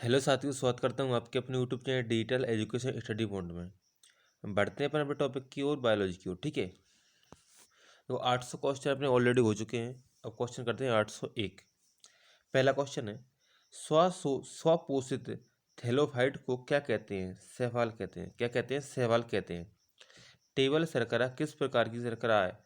Hello साथियों, स्वागत करता हूँ आपके अपने YouTube channel digital education study point में। बढ़ते हैं अपने टॉपिक की ओर, बायोलॉजी की ओर। ठीक है, तो 800 क्वेश्चन अपने ऑलरेडी हो चुके हैं। अब क्वेश्चन करते हैं 801। पहला क्वेश्चन है, स्वपोषित थैलोफाइट को क्या कहते हैं? शैवाल कहते हैं। क्या कहते हैं? शैवाल कहते हैं। टेबल शर्करा किस प्रकार की शर्करा है?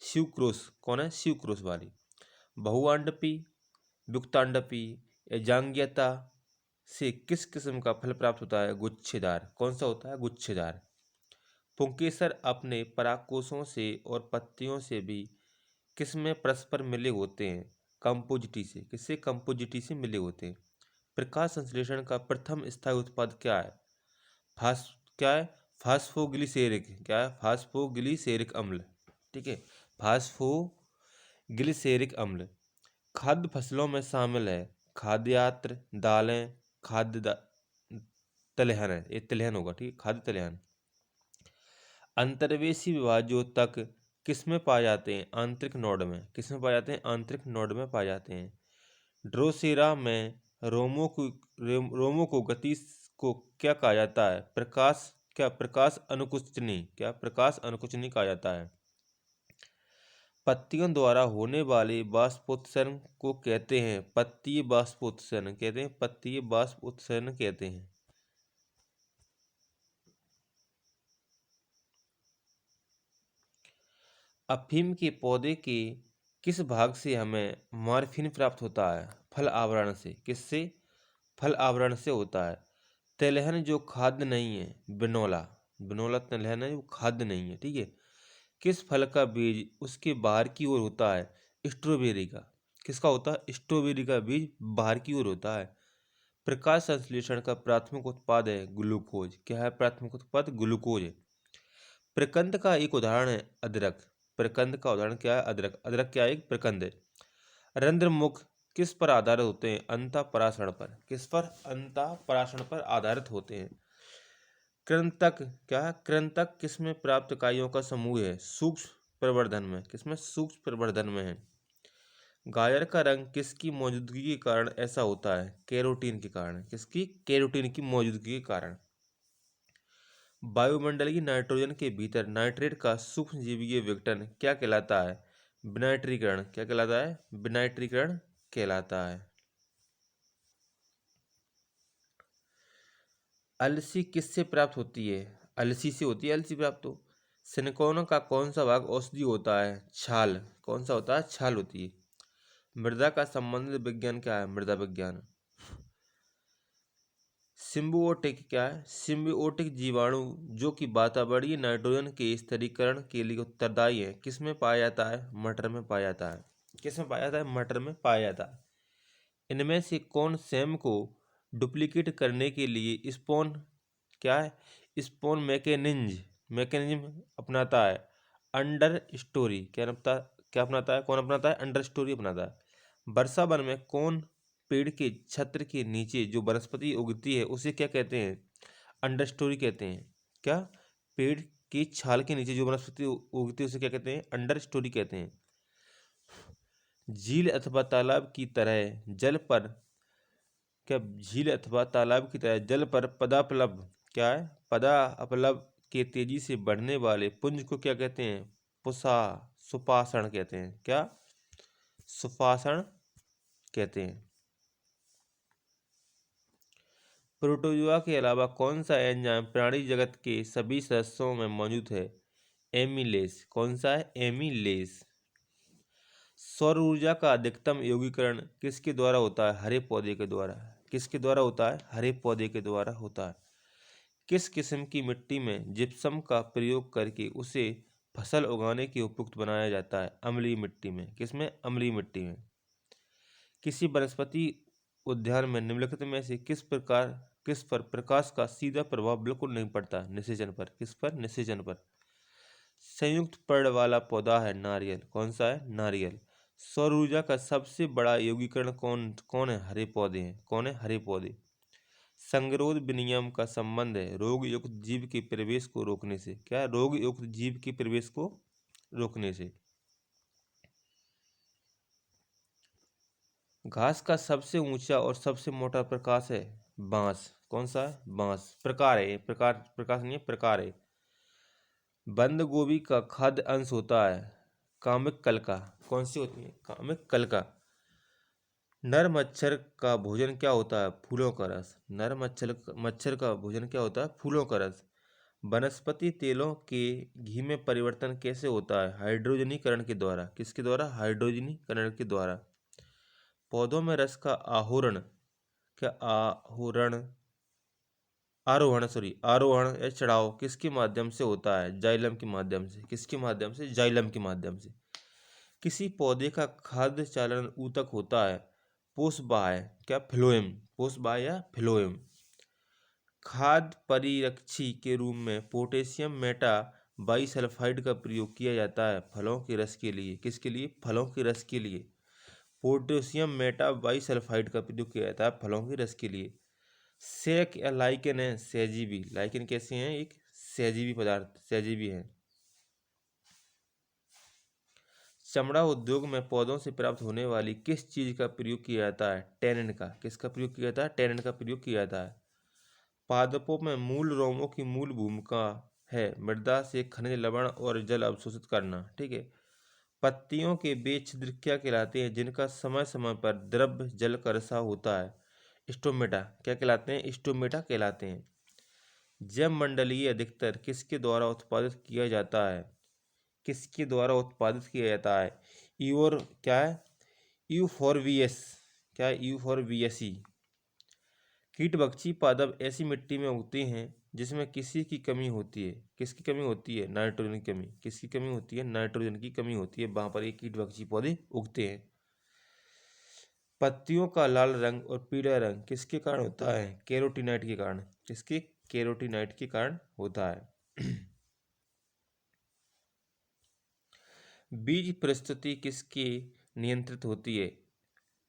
स्यूक्रोस। कौन है? स्यूक्रोस वाली। बहुआंडपी, युक्तांडपी या जांग्यता से किस किस्म का फल प्राप्त होता है? गुच्छेदार। कौन सा होता है? गुच्छेदार। पुंकेसर अपने परागकोशों से और पत्तियों से भी किसमें परस्पर मिले होते हैं? कंपोजिटी से। किससे? कंपोजिटी से मिले होते हैं। प्रकाश संश्लेषण का प्रथम स्थायी उत्पाद क्या है? क्या है? फास्फोग्लिसेरिक। क्या है? फास्फोग्लिसेरिक अम्ल। ठीक है, फास्फोग्लिसेरिक अम्ल। खाद्य फसलों में शामिल है खाद्यान्न, दालें, तिलहन है, ये तिलहन होगा। ठीक है, खाद्य तिलहन। अंतर्वेशी विभाज्योतक किसमें पाए जाते हैं? आंतरिक नोड में। किसमें पाए जाते हैं? आंतरिक नोड में पाए जाते हैं। ड्रोसेरा में रोमों को गति को क्या कहा जाता है? प्रकाश अनुकुंचनी। क्या? प्रकाश अनुकुंचनी कहा जाता है। पत्तियों द्वारा होने वाले बाष्पोत्सर्जन को कहते हैं पत्तीय बाष्पोत्सर्जन। कहते हैं पत्तीय बाष्पोत्सर्जन कहते हैं। अफीम के पौधे के किस भाग से हमें मॉर्फिन प्राप्त होता है? फल आवरण से। किससे? फल आवरण से होता है। तिलहन जो खाद्य नहीं है, बिनोला। बिनोला तिलहन है, वो खाद्य नहीं है। ठीक है, किस फल का बीज उसके बाहर की ओर होता है? स्ट्रॉबेरी का। किसका होता है? स्ट्रॉबेरी का बीज बाहर की ओर होता है। प्रकाश संश्लेषण का प्राथमिक उत्पाद है ग्लूकोज। क्या है प्राथमिक उत्पाद? ग्लूकोज है। प्रकंद का एक उदाहरण है अदरक। प्रकंद का उदाहरण क्या है? अदरक। अदरक क्या है? एक प्रकंद है। रंध्रमुख किस पर आधारित होते हैं? अंतःपराशरण पर। किस पर? अंतःपराशरण पर आधारित होते हैं। कृंतक। क्या है? कृंतक किसमें प्राप्त इकाइयों का समूह है? सूक्ष्म प्रवर्धन में। किसमें? सूक्ष्म प्रवर्धन में है। गाजर का रंग किसकी मौजूदगी के कारण ऐसा होता है? कैरोटीन के कारण। किसकी? कैरोटीन की मौजूदगी के कारण। वायुमंडलीय नाइट्रोजन के भीतर नाइट्रेट का सूक्ष्मजीवीय विघटन क्या कहलाता है? विनाइट्रीकरण। क्या कहलाता है? विनाइट्रीकरण कहलाता है। अलसी किससे प्राप्त होती है? अलसी से होती है अलसी प्राप्त। हो सिनकोना का कौन सा भाग औषधि होता है? छाल। कौन सा होता है? छाल होती है। मृदा का संबंधित विज्ञान क्या है? मृदा विज्ञान। सिम्बियोटिक। क्या है? सिम्बियोटिक जीवाणु जो कि वातावरणीय नाइट्रोजन के स्थिरीकरण के लिए उत्तरदायी है, किसमें पाया जाता है? मटर में पाया जाता है। किसमें पाया जाता है? मटर में पाया जाता है। इनमें से कौन सैम को डुप्लीकेट करने के लिए स्पोन, क्या है, स्पोन मैकेनिज्म अपनाता है? Under story. क्या अपनाता है? कौन अपनाता है? अंडर स्टोरी अपनाता है। वर्षा वन में कौन पेड़ के छत्र के नीचे जो वनस्पति उगती है उसे क्या कहते हैं? अंडर स्टोरी कहते हैं। क्या? पेड़ की छाल के नीचे जो वनस्पति उगती है उसे क्या कहते हैं? अंडर स्टोरी कहते हैं। झील अथवा तालाब की तरह जल पर, क्या झील अथवा तालाब की तरह जल पर पदापलब्ध, क्या है, पदापलब्ध के तेजी से बढ़ने वाले पुंज को क्या कहते हैं? सुपाषण कहते हैं। क्या? सुपाषण कहते हैं। प्रोटोजुआ के अलावा कौन सा एंजाइम प्राणी जगत के सभी सदस्यों में मौजूद है? एमिलेस। कौन सा है? एमिलेस। सौर ऊर्जा का अधिकतम योगीकरण किसके द्वारा होता है? हरे पौधे के द्वारा। किसके द्वारा होता है? हरे पौधे के द्वारा होता है। किस किस्म की मिट्टी में जिप्सम का प्रयोग करके उसे फसल उगाने के उपयुक्त बनाया जाता है? अम्लीय मिट्टी में। किसमें? अम्लीय मिट्टी में। किसी वनस्पति उद्यान में निम्नलिखित में से किस पर प्रकाश का सीधा प्रभाव बिल्कुल नहीं पड़ता? निषेचन पर। किस पर? निषेचन पर। संयुक्त पर्ण वाला पौधा है नारियल। कौन सा है? नारियल। सौर ऊर्जा का सबसे बड़ा यौगिकरण कौन कौन है? हरे पौधे हैं। कौन है? हरे पौधे। संगरोध विनियम का संबंध है रोग युक्त जीव के प्रवेश को रोकने से। क्या? रोग युक्त जीव के प्रवेश को रोकने से। घास का सबसे ऊंचा और सबसे मोटा प्रकाश है बांस। कौन सा है? बांस। प्रकार है, प्रकार, प्रकाश नहीं है, प्रकार है। बंद गोभी का खाद्य अंश होता है कामिक कलिका। कौन सी होती है? कामिक कलिका। नर मच्छर का भोजन क्या होता है? फूलों का रस। नर मच्छर का भोजन क्या होता है? फूलों का रस। वनस्पति तेलों के घी में परिवर्तन कैसे होता है? हाइड्रोजनीकरण के द्वारा। किसके द्वारा? हाइड्रोजनीकरण के द्वारा। पौधों में रस का आहोरण, क्या आहोरण, आरोहण या चढ़ाव किसके माध्यम से होता है? जाइलम के माध्यम से। किसके माध्यम से? जाइलम के माध्यम से। किसी पौधे का खाद्य चालन ऊतक होता है पोषबाह्य, क्या? फ्लोएम। पोषबाह्य या फ्लोएम। खाद्य परिरक्षी के रूप में पोटेशियम मेटा बाइसल्फाइड का प्रयोग किया जाता है फलों के रस के लिए। किसके लिए? फलों के रस के लिए। पोटेशियम मेटा बाइसल्फाइड का प्रयोग किया जाता है फलों के रस के लिए। सेक या लाइकेन है सहजीवी। लाइकेन कैसे हैं? एक सहजीवी पदार्थ, सहजीवी है। चमड़ा उद्योग में पौधों से प्राप्त होने वाली किस चीज का प्रयोग किया जाता है? टैनिन का। किसका प्रयोग किया जाता है? टैनिन का प्रयोग किया जाता है। पादपों में मूल रोमों की मूल भूमिका है मृदा से खनिज लवण और जल अवशोषित करना। ठीक है। पत्तियों के वे छिद्र क्या कहलाते हैं जिनका समय समय पर द्रव जल का रिसाव होता है? स्टोमेटा। क्या कहलाते हैं? स्टोमेटा कहलाते हैं। जैव मंडलीय अधिकतर किसके द्वारा उत्पादित किया जाता है? किसके द्वारा उत्पादित किया जाता है? ईओर, क्या है? यूफोरबियस। क्या है? यूफोरबियसी। कीटभक्षी पादप ऐसी मिट्टी में उगते हैं जिसमें किसी की कमी होती है। किसकी कमी होती है? नाइट्रोजन की कमी। किसकी कमी होती है? नाइट्रोजन की कमी होती है, वहां पर ये कीटभक्षी पौधे उगते हैं। पत्तियों का लाल रंग और पीला रंग किसके कारण होता है? कैरोटीनाइट के कारण। किसके? कैरोटीनाइट के कारण होता है। बीज प्रस्तुति किसके नियंत्रित होती है?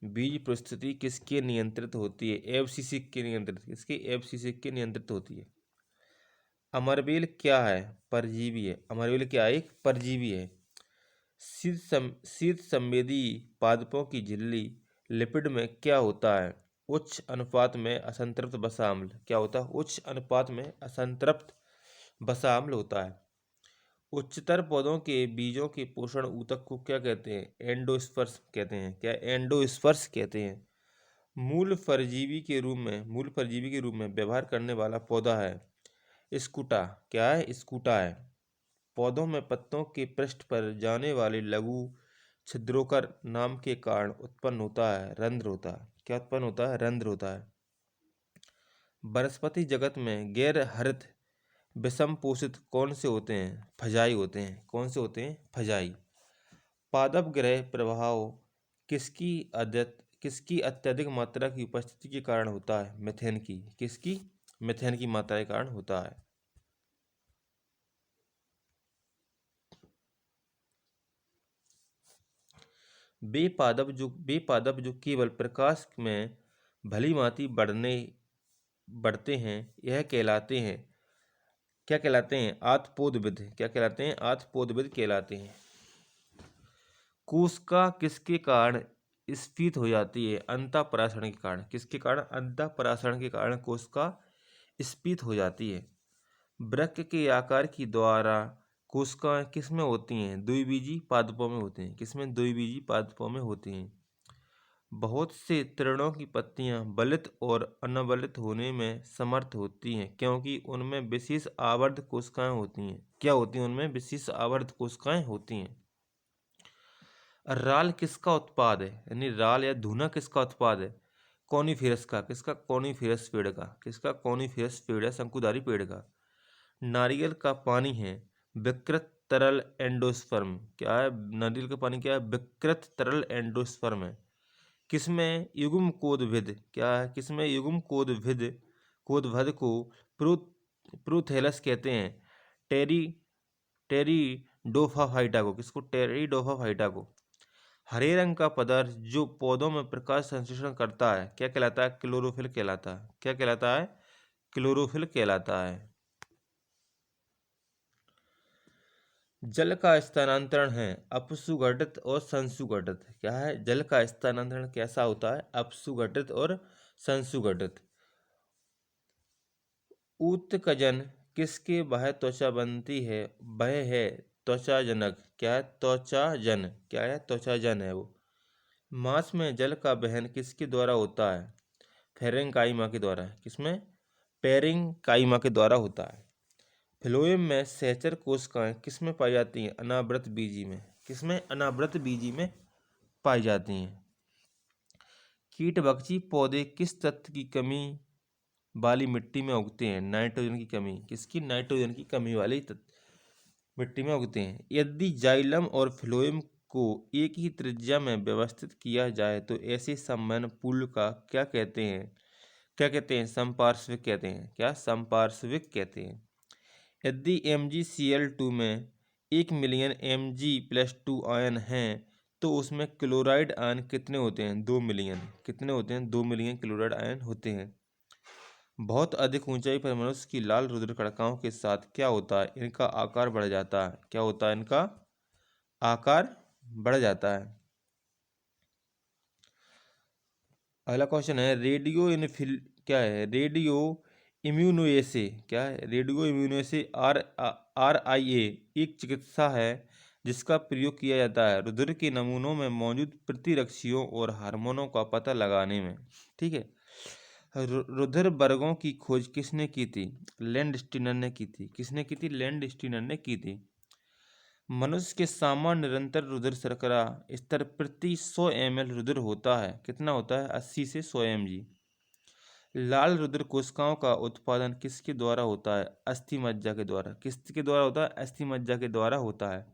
बीज प्रस्तुति किसके नियंत्रित होती है? एफसीसी के नियंत्रित। किसके? एफसीसी के नियंत्रित होती है। अमरबेल क्या है? परजीवी है। अमरबेल क्या है? एक परजीवी है। शीत संवेदी पादपों की झिल्ली लिपिड में क्या होता है? उच्च अनुपात में असंतृप्त वसा अम्ल। क्या होता है? उच्च अनुपात में असंतृप्त वसा अम्ल होता है। उच्चतर पौधों के बीजों के पोषण ऊतक को क्या कहते हैं? एंडोस्पर्स कहते हैं। क्या? एंडोस्पर्स कहते हैं। मूल परजीवी के रूप में व्यवहार करने वाला पौधा है स्कूटा। क्या है? स्कूटा है। पौधों में पत्तों के पृष्ठ पर जाने वाले लघु छिद्रोकर नाम के कारण उत्पन्न होता है रंध्र होता है। क्या उत्पन्न होता है? रंध्र होता है। वनस्पति जगत में गैर हरित विषम पोषित कौन से होते हैं? फजाई होते हैं। कौन से होते हैं? फजाई। पादप ग्रह प्रभाव किसकी अत्यधिक मात्रा की उपस्थिति के कारण होता है? मीथेन की। किसकी? मीथेन की मात्रा के कारण होता है। वे पादप जो केवल प्रकाश में भली भांति बढ़ते हैं यह कहलाते हैं, क्या कहलाते हैं? आत्पोदविद। क्या कहलाते हैं? आत्पोदविद कहलाते हैं। कोशिका किसके कारण स्फीत हो जाती है? अंतःपराशरण के कारण। किसके कारण? अंतःपराशरण के कारण कोशिका स्फीत हो जाती है। वृक्क के आकार की द्वारा कोशिकाएं किसमें होती हैं? द्विबीजी पादपों में होती हैं। किसमें? द्विबीजी पादपों में होती हैं। बहुत से तृणों की पत्तियां बलित और अनबलित होने में समर्थ होती हैं क्योंकि उनमें विशेष आवर्त कोशिकाएं होती हैं। क्या होती हैं? उनमें विशेष आवर्त कोशिकाएं होती हैं। राल किसका उत्पाद है? यानी राल या धुना किसका उत्पाद है? कॉनिफेरस का। किसका? कॉनिफेरस पेड़ का। किसका? कॉनिफेरस पेड़ है, शंकुधारी पेड़ का। नारियल का पानी है विकृत तरल एंडोस्पर्म। क्या है? नारियल का पानी क्या है? विकृत तरल एंडोस्पर्म है। किसमें युग्म कोदभिद, क्या है? किसमें युग्म कोदभद को प्रोथेलस कहते हैं? टेरी टेरिडोफाफाइटा को। किसको? टेरिडोफाफाइटा को। हरे रंग का पदार्थ जो पौधों में प्रकाश संश्लेषण करता है क्या कहलाता है? क्लोरोफिल कहलाता है। क्या कहलाता है? क्लोरोफिल कहलाता है। जल का स्थानांतरण है अपसुघटित और संसुघटित। क्या है? जल का स्थानांतरण कैसा होता है? अपसुघटित और संसुघटित। ऊतकजन किसके बाह्य त्वचा बनती है? वह है त्वचाजनक। क्या है? त्वचाजन। क्या है? त्वचाजन है वो। मांस में जल का वहन किसके द्वारा होता है? फेरेंकाइमा के द्वारा। किसमें? पेरेंकाइमा के द्वारा होता है। फ्लोएम में सहचर कोशिकाएं किसमें पाई जाती हैं? अनावृत बीजी में। किसमें? अनावृत बीजी में पाई जाती हैं। कीटभक्षी पौधे किस तत्व की कमी वाली मिट्टी में उगते हैं? नाइट्रोजन की कमी। किसकी? नाइट्रोजन की कमी वाली मिट्टी में उगते हैं। यदि जाइलम और फ्लोएम को एक ही त्रिज्या में व्यवस्थित किया जाए तो ऐसे संवहन पुल का क्या कहते हैं? क्या कहते हैं? संपार्श्विक कहते हैं। क्या? संपार्श्विक कहते हैं। यदि MgCl2 में 1 मिलियन Mg+2 आयन हैं तो उसमें क्लोराइड आयन कितने होते हैं? 2 मिलियन। कितने होते हैं? 2 मिलियन क्लोराइड आयन होते हैं। बहुत अधिक ऊंचाई पर मनुष्य की लाल रुधिर कणिकाओं के साथ क्या होता है? इनका आकार बढ़ जाता है। क्या होता है? इनका आकार बढ़ जाता है। अगला क्वेश्चन है क्या है? Radio immunoassay. क्या है? रेडियो इम्यूनोएसे RIA एक चिकित्सा है जिसका प्रयोग किया जाता है रुधिर के नमूनों में मौजूद प्रतिरक्षियों और हार्मोनों का पता लगाने में। ठीक है। रुधिर वर्गों की खोज किसने की थी? लैंडस्टीनर ने की थी। किसने की थी? लैंडस्टीनर ने की थी। मनुष्य के सामान्य निरंतर रुधिर शर्करा स्तर प्रति 100 ml रुधिर होता है। कितना होता है? 80 से 100 mg। लाल रुधिर कोशिकाओं का उत्पादन किसके द्वारा होता है? अस्थि मज्जा के द्वारा। किसके द्वारा होता है? अस्थि मज्जा के द्वारा होता है।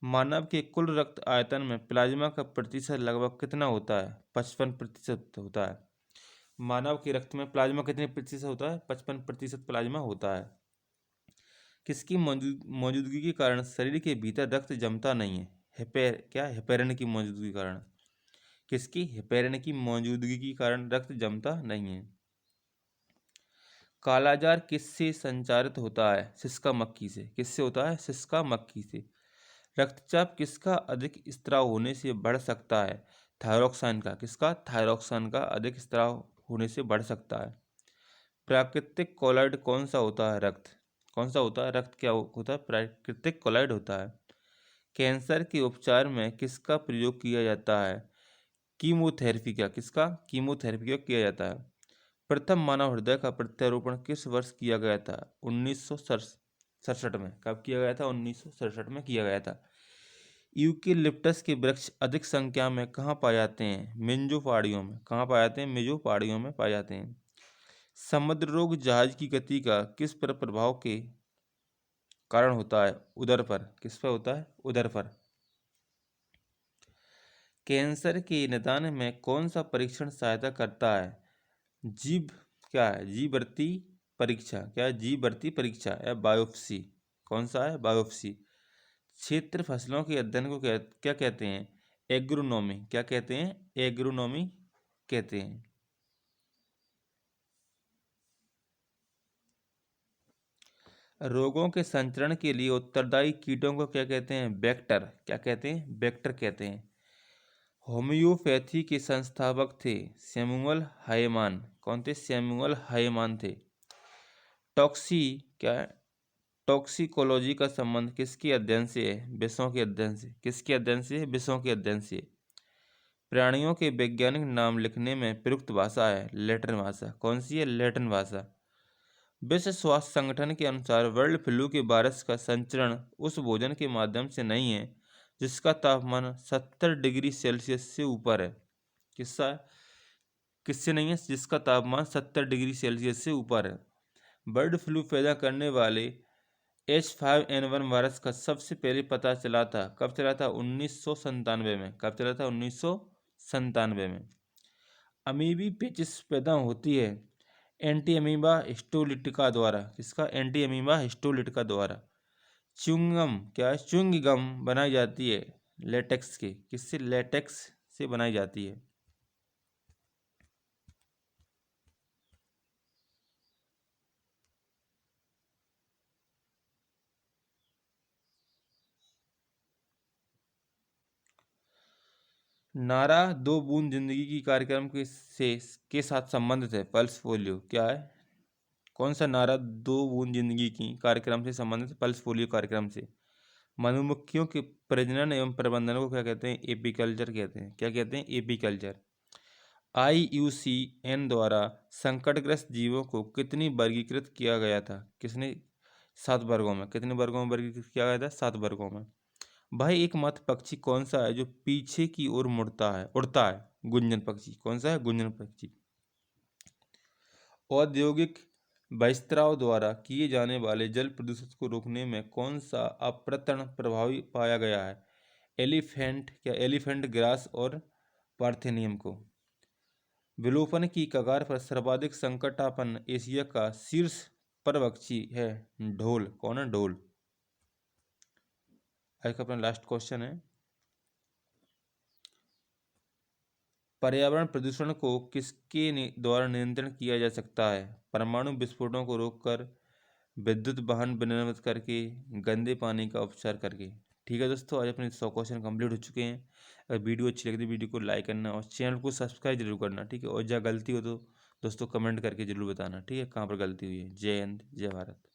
मानव के कुल रक्त आयतन में प्लाज्मा का प्रतिशत लगभग कितना होता है? 55% होता है। मानव के रक्त में प्लाज्मा कितने प्रतिशत होता है? 55% प्लाज्मा होता है। किसकी मौजूदगी के कारण शरीर के भीतर रक्त जमता नहीं है? हेपेरिन की मौजूदगी के कारण। किसकी? हेपेरिन की मौजूदगी के कारण रक्त जमता नहीं है। कालाजार किससे संचारित होता है? सिसका मक्खी से। किससे होता है? सिसका मक्खी से। रक्तचाप किसका अधिक स्त्राव होने से बढ़ सकता है? थायरॉक्साइन का। किसका? थायरॉक्साइन का अधिक स्त्राव होने से बढ़ सकता है। प्राकृतिक कोलाइड कौन सा होता है? रक्त। कौन सा होता है? रक्त क्या होता है? प्राकृतिक कोलाइड होता है। कैंसर के उपचार में किसका प्रयोग किया जाता है? कीमोथेरेपी का। किसका? कीमोथेरेपी का किया जाता है। प्रथम मानव हृदय का प्रत्यारोपण किस वर्ष किया गया था? 1967 में। कब किया गया था? 1967 में किया गया था। यूकेलिप्टस के वृक्ष अधिक संख्या में कहाँ पाए जाते हैं? मिंजो पहाड़ियों में। कहाँ पाए जाते हैं? मिंजो पहाड़ियों में पाए जाते हैं। समुद्र रोग जहाज की गति का किस पर प्रभाव के कारण होता है? उदर पर। किस पर होता है? उदर पर। कैंसर के निदान में कौन सा परीक्षण सहायता करता है? जीव क्या है? जीवरती परीक्षा। क्या है? जीवरती परीक्षा या बायोप्सी। कौन सा है? बायोप्सी। क्षेत्र फसलों के अध्ययन को क्या कहते हैं? एग्रोनॉमी। क्या कहते हैं? एग्रोनॉमी कहते हैं। रोगों के संचरण के लिए उत्तरदायी कीटों को क्या कहते हैं? वेक्टर। क्या कहते हैं? वेक्टर कहते हैं। होम्योपैथी के संस्थापक थे सैमुअल हायमान। कौन थे? सैमुअल हायमान थे। टॉक्सी क्या है? टॉक्सिकोलॉजी का संबंध किसके अध्ययन से है? विषों के अध्ययन से। किसके अध्ययन से? विषों के अध्ययन से। प्राणियों के वैज्ञानिक नाम लिखने में प्रयुक्त भाषा है लैटिन भाषा। कौन सी है? लैटिन भाषा। विश्व स्वास्थ्य संगठन के अनुसार बर्ड फ्लू के वायरस का संचरण उस भोजन के माध्यम से नहीं है जिसका तापमान 70 डिग्री सेल्सियस से ऊपर है। किससे नहीं है? जिसका तापमान 70 डिग्री सेल्सियस से ऊपर है। बर्ड फ्लू पैदा करने वाले H5N1 वायरस का सबसे पहले पता चला था। कब चला था? 1997 में। कब चला था? 1997 में। अमीबी पेचिश पैदा होती है एंटी अमीबा हिस्टोलिटिका द्वारा। किसका? एंटी अमीबा हिस्टोलिटिका द्वारा। च्युइंगम क्या है? च्युइंगम बनाई जाती है लेटेक्स के। किससे? लेटेक्स से बनाई जाती है। नारा दो बूंद जिंदगी की कार्यक्रम के साथ संबंधित है। पल्स पोलियो क्या है? कौन सा नारा दो बूंद जिंदगी की कार्यक्रम से संबंधित, पल्स पोलियो कार्यक्रम से। मधुमक्खियों के प्रजनन एवं प्रबंधन को क्या कहते हैं, एपीकल्चर कहते हैं। क्या कहते हैं, एपीकल्चर। IUCN द्वारा संकटग्रस्त जीवों को कितनी वर्गीकृत किया गया था, किसने, 7 वर्गों में। कितने वर्गों में वर्गीकृत किया गया था, 7 वर्गों में। भाई एकमात्र पक्षी कौन सा है जो पीछे की ओर उड़ता है, गुंजन पक्षी। कौन सा है, गुंजन पक्षी। औद्योगिक बहिस्त्राव द्वारा किए जाने वाले जल प्रदूषण को रोकने में कौन सा अप्रतण प्रभावी पाया गया है, एलिफेंट ग्रास और पार्थेनियम को। विलोपन की कगार पर सर्वाधिक संकटापन्न एशिया का शीर्ष परभक्षी है ढोल। कौन है, ढोल। आज का अपना लास्ट क्वेश्चन है, पर्यावरण प्रदूषण को किसके द्वारा नियंत्रण किया जा सकता है। परमाणु विस्फोटों को रोककर, विद्युत वाहन विनिर्मित करके, गंदे पानी का उपचार करके। ठीक है दोस्तों, आज अपने 100 क्वेश्चन कंप्लीट हो चुके हैं। अगर वीडियो अच्छी लगी तो वीडियो को लाइक करना और चैनल को सब्सक्राइब जरूर करना। ठीक है, और जहाँ गलती हो तो दोस्तों कमेंट करके जरूर बताना। ठीक है, कहाँ पर गलती हुई है। जय हिंद, जय भारत।